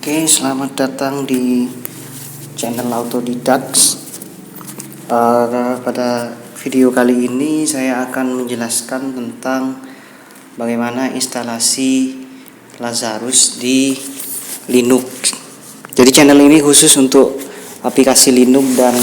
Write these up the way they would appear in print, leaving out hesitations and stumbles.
Oke, selamat datang di channel Autodidacts. Pada video kali ini saya akan menjelaskan tentang bagaimana instalasi Lazarus di Linux. Jadi channel ini khusus untuk aplikasi Linux dan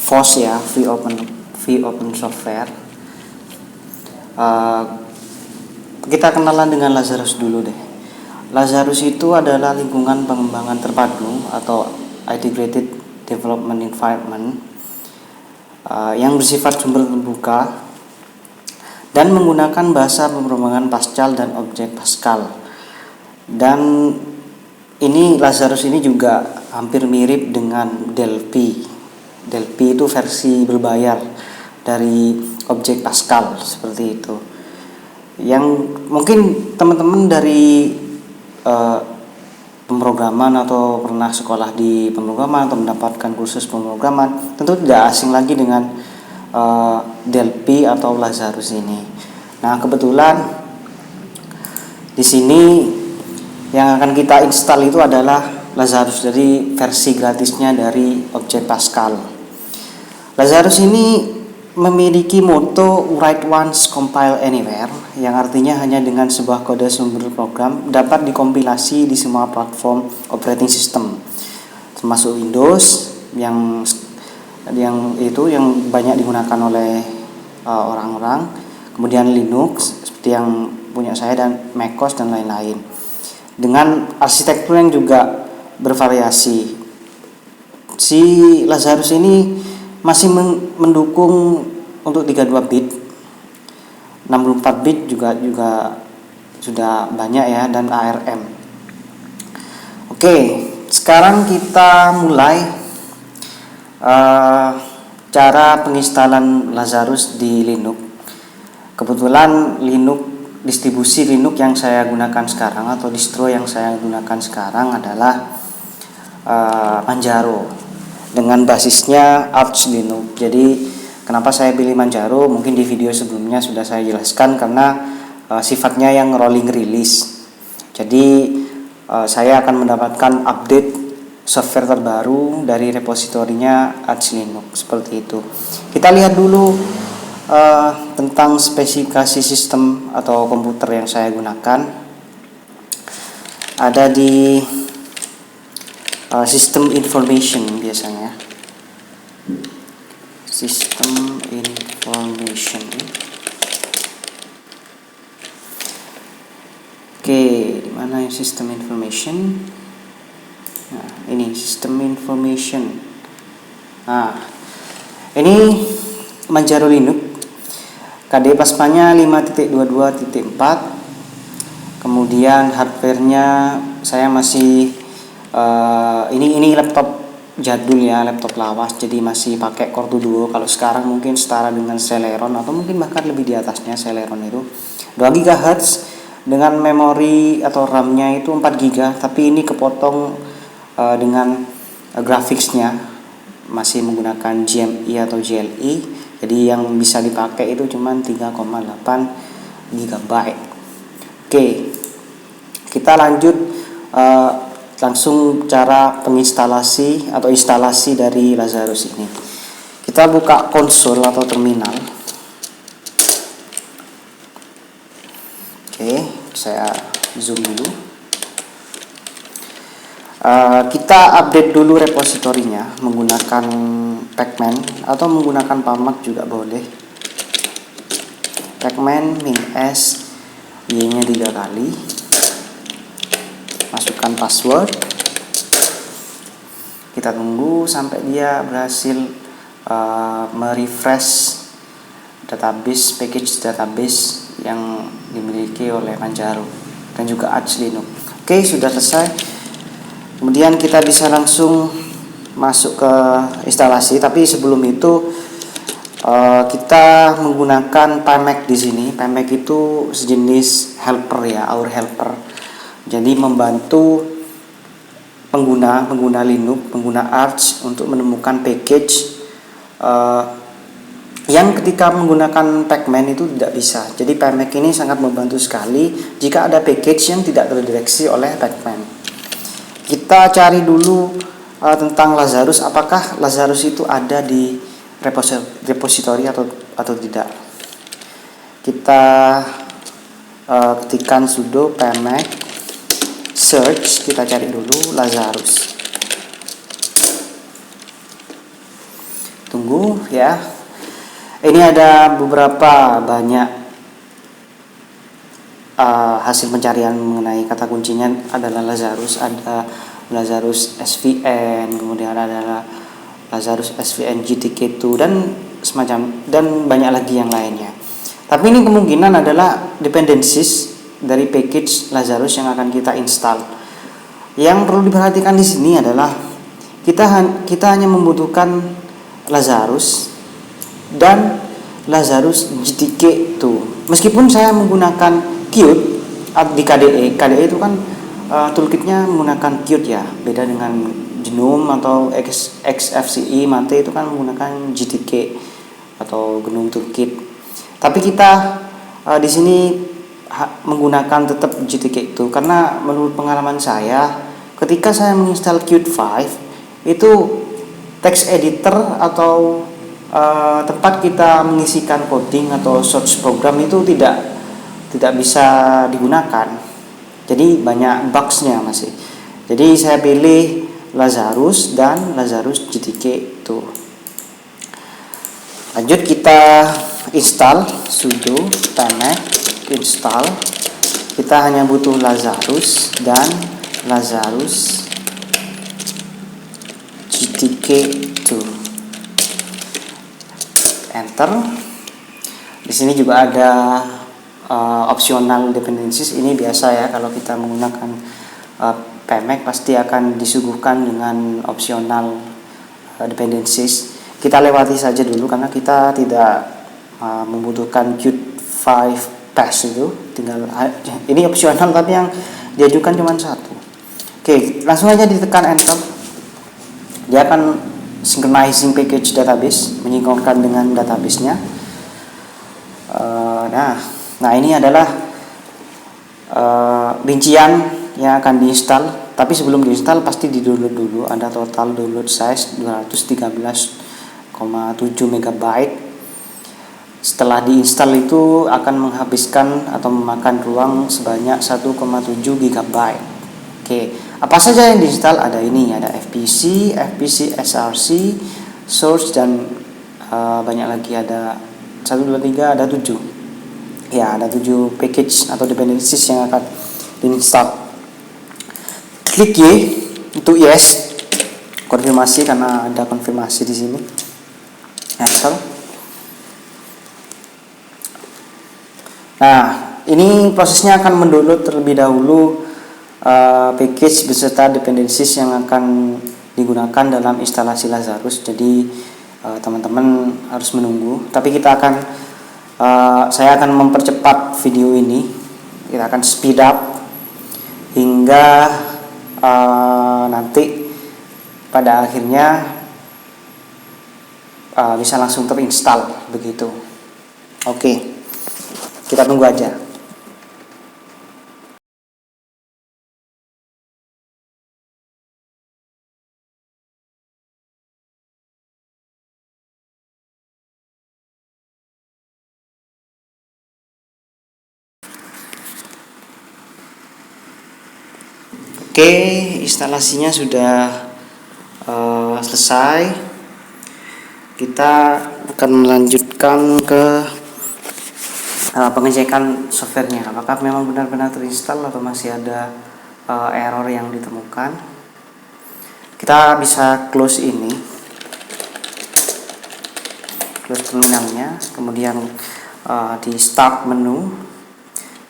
FOSS ya, free open software. Kita kenalan dengan Lazarus dulu deh. Lazarus itu adalah lingkungan pengembangan terpadu atau Integrated Development Environment yang bersifat sumber terbuka dan menggunakan bahasa pemrograman Pascal dan objek Pascal. Dan ini Lazarus ini juga hampir mirip dengan Delphi. Delphi itu versi berbayar dari objek Pascal seperti itu. Yang mungkin teman-teman dari pemrograman atau pernah sekolah di pemrograman atau mendapatkan kursus pemrograman tentu tidak asing lagi dengan Delphi atau Lazarus ini. Nah, kebetulan di sini yang akan kita install itu adalah Lazarus dari versi gratisnya dari objek Pascal. Lazarus ini memiliki moto write once compile anywhere, yang artinya hanya dengan sebuah kode sumber program dapat dikompilasi di semua platform operating system, termasuk Windows yang banyak digunakan oleh orang-orang, kemudian Linux seperti yang punya saya, dan macOS dan lain-lain, dengan arsitektur yang juga bervariasi. Si Lazarus ini masih mendukung untuk 32 bit, 64 bit juga sudah banyak ya, dan ARM. Oke, sekarang kita mulai cara penginstalan Lazarus di Linux. Kebetulan distribusi Linux yang saya gunakan sekarang atau distro yang saya gunakan sekarang adalah Manjaro dengan basisnya Arch Linux. Jadi kenapa saya pilih Manjaro? Mungkin di video sebelumnya sudah saya jelaskan, karena sifatnya yang rolling release. Jadi saya akan mendapatkan update software terbaru dari repositorinya Arch Linux seperti itu. Kita lihat dulu tentang spesifikasi sistem atau komputer yang saya gunakan. Ada di System Information biasanya. System Information. Oke, di mana yang System Information? Nah, ini System Information. Nah, ini Manjaro Linux. KDE Paspanya 5.22.4. Kemudian hardware-nya saya masih ini laptop jadul ya, laptop lawas, jadi masih pakai Core 2 Duo. Kalau sekarang mungkin setara dengan Celeron atau mungkin bahkan lebih di atasnya Celeron itu. 2 GHz dengan memori atau RAM-nya itu 4 GB, tapi ini kepotong dengan grafiksnya masih menggunakan GMI atau GLI. Jadi yang bisa dipakai itu cuma 3,8 GB. Oke. Kita lanjut langsung cara penginstalasi atau instalasi dari Lazarus ini. Kita buka konsol atau terminal. Oke, saya zoom dulu. Kita update dulu repositorinya menggunakan pacman atau menggunakan pamac juga boleh. Pacman -s y-nya 3 kali. Masukkan password. Kita tunggu sampai dia berhasil merefresh package database yang dimiliki oleh Manjaro dan juga Arch Linux. Oke, sudah selesai. Kemudian kita bisa langsung masuk ke instalasi, tapi sebelum itu kita menggunakan pamac di sini. Pamac itu sejenis helper ya, our helper. Jadi membantu pengguna Linux, pengguna Arch untuk menemukan package yang ketika menggunakan pacman itu tidak bisa. Jadi pmac ini sangat membantu sekali jika ada package yang tidak terdeteksi oleh pacman. Kita cari dulu tentang Lazarus, apakah Lazarus itu ada di repository atau tidak. Kita ketikkan sudo pmac search, kita cari dulu Lazarus. Tunggu ya. Ini ada beberapa banyak hasil pencarian mengenai kata kuncinya adalah Lazarus, ada Lazarus SVN, kemudian ada Lazarus SVN GTK2 dan semacam, dan banyak lagi yang lainnya. Tapi ini kemungkinan adalah dependencies dari package Lazarus yang akan kita install. Yang perlu diperhatikan di sini adalah kita hanya membutuhkan Lazarus dan Lazarus GTK2. Meskipun saya menggunakan Qt di KDE itu kan toolkitnya menggunakan Qt ya, beda dengan GNOME atau XFCE Mate itu kan menggunakan GTK atau GNOME Toolkit. Tapi kita di sini menggunakan tetap GTK2 karena menurut pengalaman saya ketika saya menginstal Qt 5 itu text editor atau tempat kita mengisikan coding atau source program itu tidak bisa digunakan. Jadi banyak bugs-nya masih. Jadi saya pilih Lazarus dan Lazarus GTK itu. Lanjut kita install sudo pmac install. Kita hanya butuh Lazarus dan Lazarus GTK2. Enter. Di sini juga ada optional dependencies. Ini biasa ya, kalau kita menggunakan pmac pasti akan disuguhkan dengan optional dependencies. Kita lewati saja dulu karena kita tidak membutuhkan Qt 5 patch itu. Tinggal ini opsional tapi yang diajukan cuma satu. Oke, langsung aja ditekan enter. Dia akan synchronizing package database, menyinkronkan dengan database-nya. Nah ini adalah rincian yang akan diinstal. Tapi sebelum diinstal pasti di-download dulu. Ada total download size 213,7 MB. Setelah diinstal itu akan menghabiskan atau memakan ruang sebanyak 1,7 GB. Oke, apa saja yang diinstal? Ada ini, ada FPC SRC, source, dan banyak lagi, ada 1, 2, 3, ada 7. Ya, ada 7 package atau dependencies yang akan diinstal. Klik Y untuk yes, konfirmasi karena ada konfirmasi di sini. Enter. Nah, ini prosesnya akan mendownload terlebih dahulu package beserta dependencies yang akan digunakan dalam instalasi Lazarus. Jadi teman-teman harus menunggu. Tapi saya akan mempercepat video ini. Kita akan speed up hingga nanti pada akhirnya bisa langsung terinstall begitu. Oke, kita tunggu aja. Oke, instalasinya sudah selesai. Kita akan melanjutkan ke pengecekan softwarenya, apakah memang benar-benar terinstall atau masih ada error yang ditemukan. Kita bisa close ini, close terminalnya, kemudian di start menu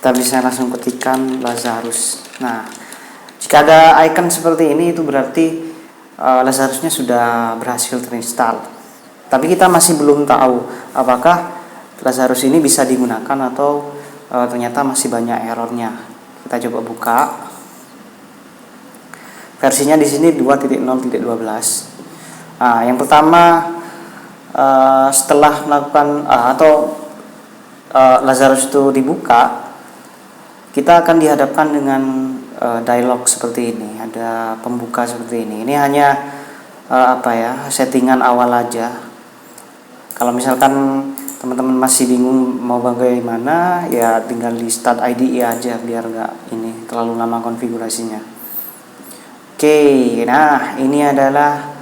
kita bisa langsung ketikkan Lazarus. Nah, jika ada icon seperti ini itu berarti Lazarusnya sudah berhasil terinstall. Tapi kita masih belum tahu apakah Lazarus ini bisa digunakan atau ternyata masih banyak errornya. Kita coba buka. Versinya di sini 2.0.12. Nah, yang pertama setelah melakukan Lazarus itu dibuka, kita akan dihadapkan dengan dialog seperti ini, ada pembuka seperti ini. Ini hanya settingan awal aja. Kalau misalkan teman-teman masih bingung mau bagaimana, ya tinggal di start IDE aja biar nggak ini terlalu lama konfigurasinya. Oke, nah ini adalah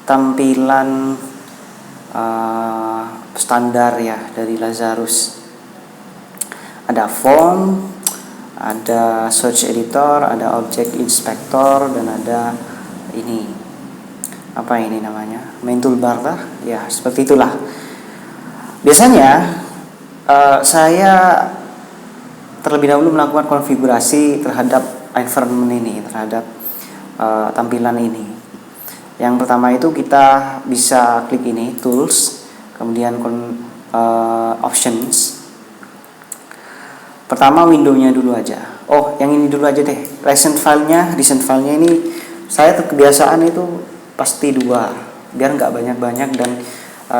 tampilan standar ya dari Lazarus. Ada form, ada search editor, ada object inspector, dan ada ini namanya, main toolbar lah ya, seperti itulah. Biasanya saya terlebih dahulu melakukan konfigurasi terhadap environment ini, terhadap tampilan ini. Yang pertama itu kita bisa klik ini, tools, kemudian options. Pertama windownya dulu aja. Oh, yang ini dulu aja deh. Recent filenya ini saya kebiasaan itu pasti 2, biar nggak banyak-banyak, dan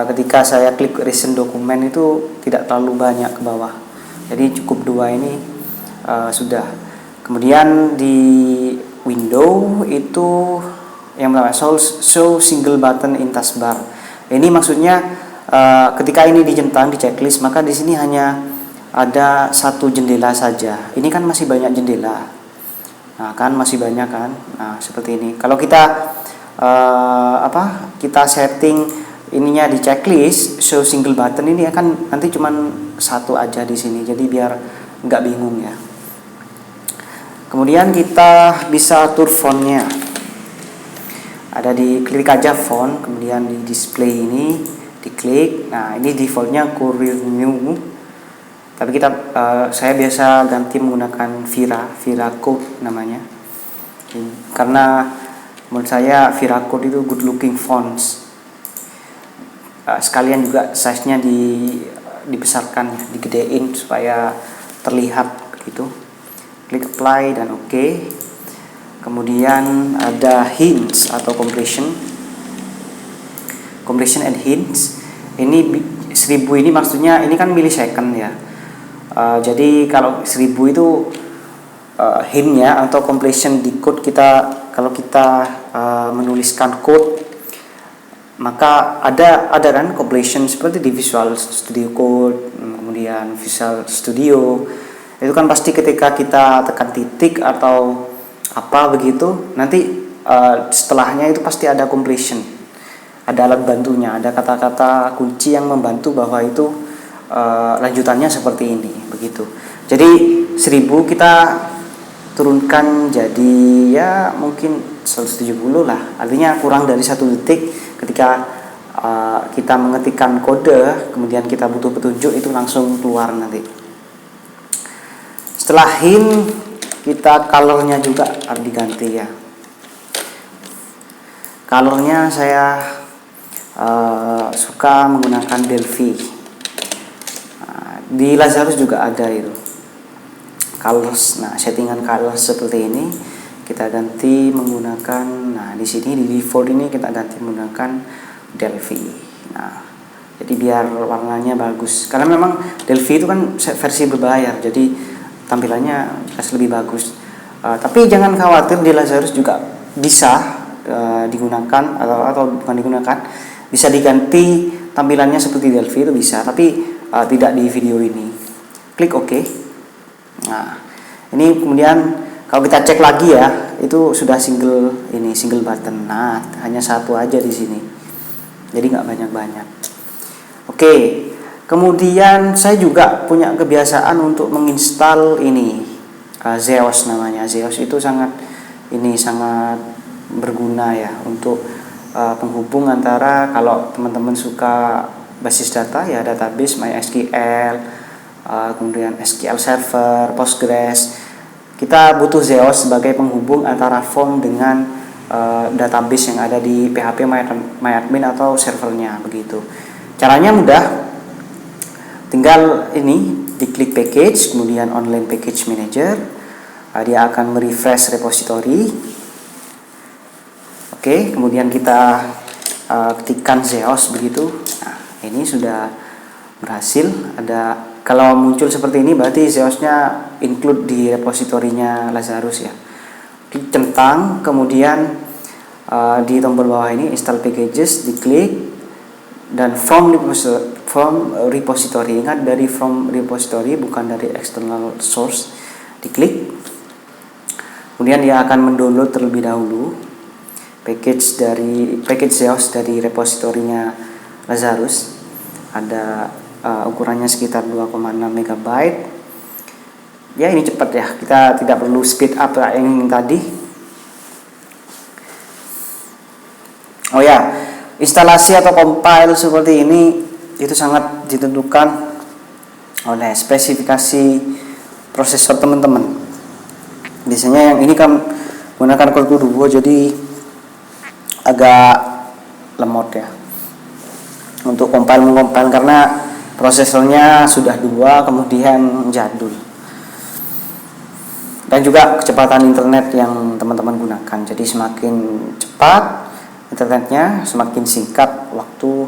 ketika saya klik recent dokumen itu tidak terlalu banyak ke bawah. Jadi cukup 2 ini sudah. Kemudian di window itu yang pertama show single button in taskbar. Ini maksudnya ketika ini dicentang di checklist, maka di sini hanya ada 1 jendela saja. Ini kan masih banyak jendela. Nah, kan masih banyak kan. Nah, seperti ini. Kalau kita kita setting ininya di checklist show single button, ini akan nanti cuman 1 aja di sini. Jadi biar nggak bingung ya. Kemudian kita bisa atur fontnya. Ada di klik aja font, kemudian di display ini diklik. Nah, ini defaultnya Courier New. Tapi saya biasa ganti menggunakan Vira Code namanya. Karena menurut saya Vira Code itu good looking fonts. Sekalian juga size-nya dibesarkan ya, digedein supaya terlihat gitu. Klik apply dan oke. Kemudian ada hints atau completion and hints. Ini 1000 ini maksudnya ini kan millisecond ya. Jadi kalau 1000 itu hintnya atau completion di code kita, kalau kita menuliskan code, maka ada kan completion seperti di Visual Studio Code, kemudian Visual Studio. Itu kan pasti ketika kita tekan titik atau apa begitu, nanti setelahnya itu pasti ada completion, ada alat bantunya, ada kata-kata kunci yang membantu bahwa itu lanjutannya seperti ini begitu. Jadi 1000 kita turunkan jadi ya mungkin 170 lah, artinya kurang dari 1 detik ketika kita mengetikkan kode, kemudian kita butuh petunjuk, itu langsung keluar nanti. Setelah hint, kita colornya juga harus diganti ya. Colornya saya suka menggunakan Delphi. Di Lazarus juga ada itu colors. Nah, settingan colors seperti ini kita ganti menggunakan, nah di sini di default ini kita ganti menggunakan Delphi. Nah, jadi biar warnanya bagus. Karena memang Delphi itu kan versi berbayar, jadi tampilannya jelas lebih bagus. Tapi jangan khawatir, di Lazarus juga bisa digunakan atau bukan digunakan, bisa diganti tampilannya seperti Delphi itu bisa, tapi tidak di video ini. Klik OK. Nah, ini kemudian kalau kita cek lagi ya, itu sudah single button. Nah, hanya 1 aja di sini. Jadi nggak banyak-banyak. Oke. Kemudian saya juga punya kebiasaan untuk menginstal ini Zeos namanya. Zeos itu sangat berguna ya untuk penghubung antara, kalau teman-teman suka basis data ya, database MySQL, kemudian SQL Server, Postgres. Kita butuh Zeos sebagai penghubung antara form dengan database yang ada di PHP MyAdmin atau servernya begitu. Caranya mudah. Tinggal ini diklik package, kemudian online package manager. Dia akan merefresh repository. Oke, kemudian kita ketikkan Zeos begitu. Nah, ini sudah berhasil. Kalau muncul seperti ini berarti Zeosnya include di repositorinya Lazarus ya. Dicentang, kemudian di tombol bawah ini install packages diklik, dan from repository, ingat dari from repository bukan dari external source, diklik. Kemudian dia akan mendownload terlebih dahulu package Zeos dari repositorinya Lazarus. Ada ukurannya sekitar 2,6 MB. Ya, ini cepat ya, kita tidak perlu speed up yang tadi. Oh ya, instalasi atau compile seperti ini itu sangat ditentukan oleh spesifikasi prosesor teman-teman. Biasanya yang ini kan menggunakan Core 2 jadi agak lemot ya untuk compile karena prosesornya sudah 2, kemudian jadul, dan juga kecepatan internet yang teman-teman gunakan. Jadi semakin cepat internetnya, semakin singkat waktu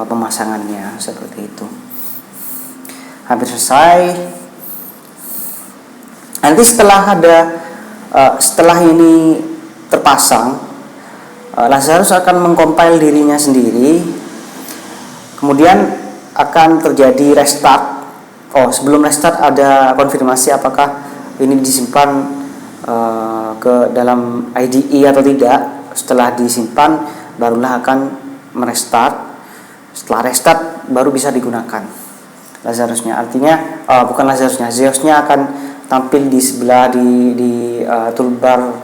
pemasangannya, seperti itu. Hampir selesai. Nanti setelah ini terpasang, Lazarus akan mengcompile dirinya sendiri, kemudian akan terjadi restart. Sebelum restart ada konfirmasi apakah ini disimpan ke dalam IDE atau tidak. Setelah disimpan barulah akan merestart. Setelah restart baru bisa digunakan Lazarusnya. Artinya bukan Lazarusnya, Zeosnya akan tampil di sebelah di toolbar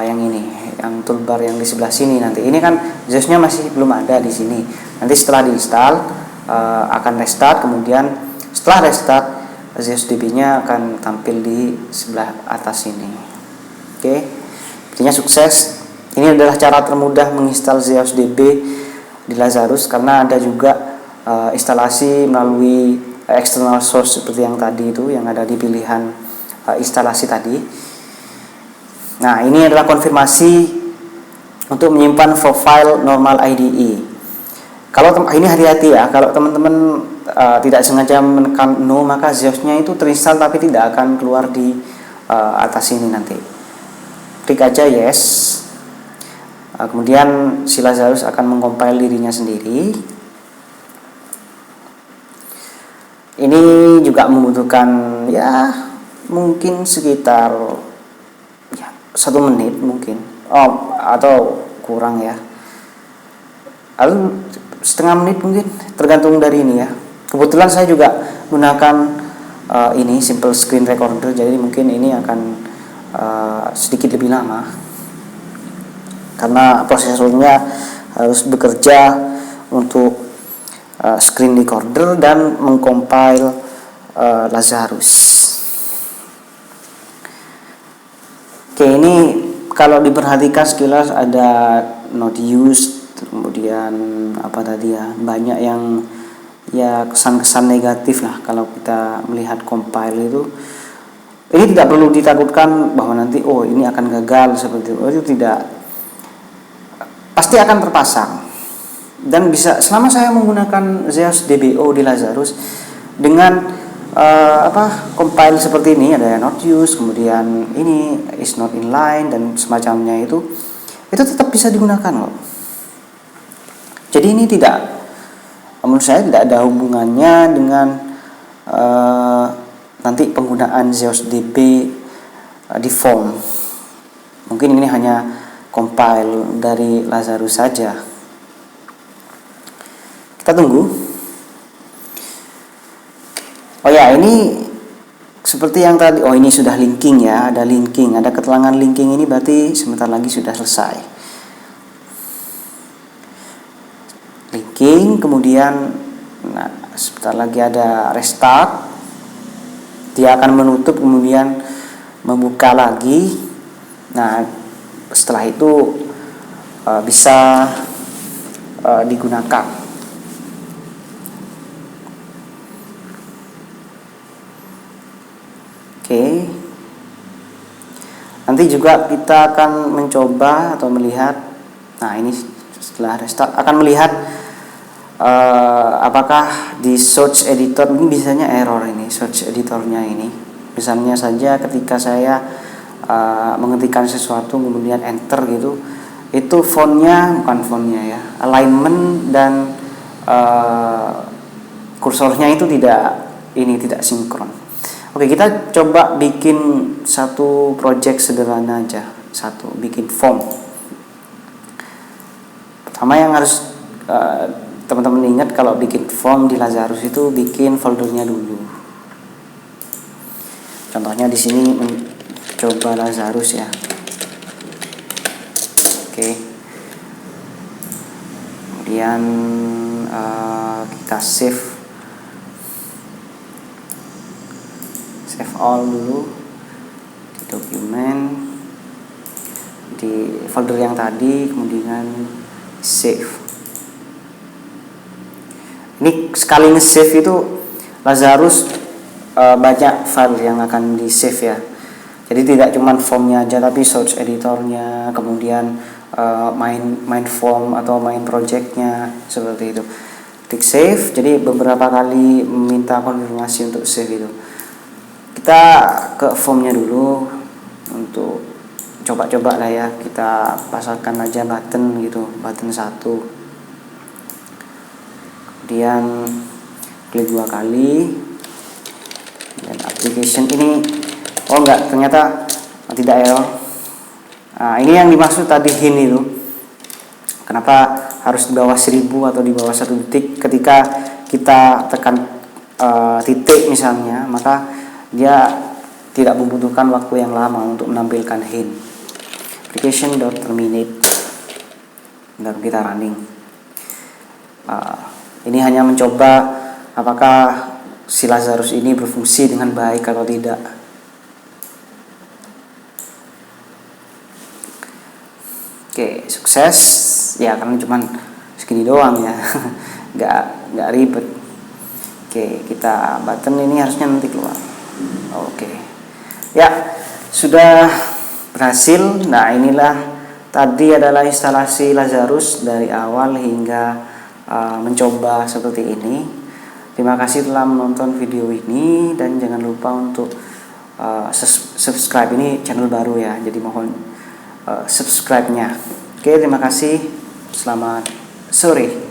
yang ini, yang toolbar yang di sebelah sini nanti. Ini kan Zeosnya masih belum ada di sini. Nanti setelah diinstal akan restart, kemudian setelah restart Zeus DB-nya akan tampil di sebelah atas ini. Oke, artinya sukses. Ini adalah cara termudah menginstal Zeus DB di Lazarus, karena ada juga instalasi melalui external source seperti yang tadi itu, yang ada di pilihan instalasi tadi. Nah, ini adalah konfirmasi untuk menyimpan profile normal IDE. Kalau ini hati-hati ya, kalau teman-teman tidak sengaja menekan no, maka Zeusnya itu terinstall tapi tidak akan keluar di atas ini nanti. Klik aja yes. Kemudian si Lazarus akan mengcompile dirinya sendiri. Ini juga membutuhkan ya mungkin sekitar 1 menit mungkin, atau kurang ya. Lalu setengah menit mungkin, tergantung dari ini ya. Kebetulan saya juga gunakan ini simple screen recorder, jadi mungkin ini akan sedikit lebih lama karena prosesornya harus bekerja untuk screen recorder dan mengcompile Lazarus. Oke, ini kalau diperhatikan sekilas ada not used, kemudian apa tadi ya, banyak yang ya kesan-kesan negatif lah kalau kita melihat compile itu. Ini tidak perlu ditakutkan bahwa nanti ini akan gagal seperti itu. Itu tidak, pasti akan terpasang. Dan bisa, selama saya menggunakan Zeus DBO di Lazarus dengan compile seperti ini, ada not used, kemudian ini is not inline dan semacamnya, itu tetap bisa digunakan loh. Jadi ini tidak, menurut saya tidak ada hubungannya dengan nanti penggunaan Zeus DB di form. Mungkin ini hanya compile dari Lazarus saja. Kita tunggu. Oh ya, ini seperti yang tadi. Oh, ini sudah linking ya, ada linking, ada keterangan linking ini, berarti sebentar lagi sudah selesai. Linking, kemudian sebentar lagi ada restart. Dia akan menutup kemudian membuka lagi. Nah, setelah itu bisa digunakan. Oke. Nanti juga kita akan mencoba atau melihat. Nah, ini Setelah restart akan melihat apakah di search editor ini biasanya error ini search editornya ini. Misalnya saja ketika saya mengetikkan sesuatu kemudian enter gitu, itu bukan fontnya ya, alignment dan kursornya itu tidak sinkron. Oke, kita coba bikin satu project sederhana aja. Bikin form. Pertama yang harus teman-teman ingat kalau bikin form di Lazarus itu bikin foldernya dulu. Contohnya di sini coba Lazarus ya. Oke. Kemudian kita save all dulu di dokumen, di folder yang tadi, kemudian save. Ini sekali nge-save itu Lazarus banyak file yang akan di save ya. Jadi tidak cuma formnya aja, tapi search editornya, kemudian main form atau main projectnya, seperti itu. Klik save. Jadi beberapa kali meminta konfirmasi untuk save itu. Kita ke formnya dulu untuk coba-coba lah ya. Kita pasangkan aja button gitu, button 1. Kemudian klik 2 kali. Dan application ini ternyata tidak error. Nah, ini yang dimaksud tadi hint itu. Kenapa harus di bawah 1000 atau di bawah 1 detik? Ketika kita tekan titik misalnya, maka dia tidak membutuhkan waktu yang lama untuk menampilkan hint. Application.terminate. Dan kita running. Ini hanya mencoba apakah si Lazarus ini berfungsi dengan baik atau tidak. Oke, sukses ya, karena cuman segini doang ya. nggak ribet. Oke, kita button ini harusnya nanti keluar. Oke ya, sudah berhasil. Nah, inilah tadi adalah instalasi Lazarus dari awal hingga mencoba seperti ini. Terima kasih telah menonton video ini, dan jangan lupa untuk subscribe. Ini channel baru ya, jadi mohon subscribe-nya. Oke, terima kasih. Selamat sore.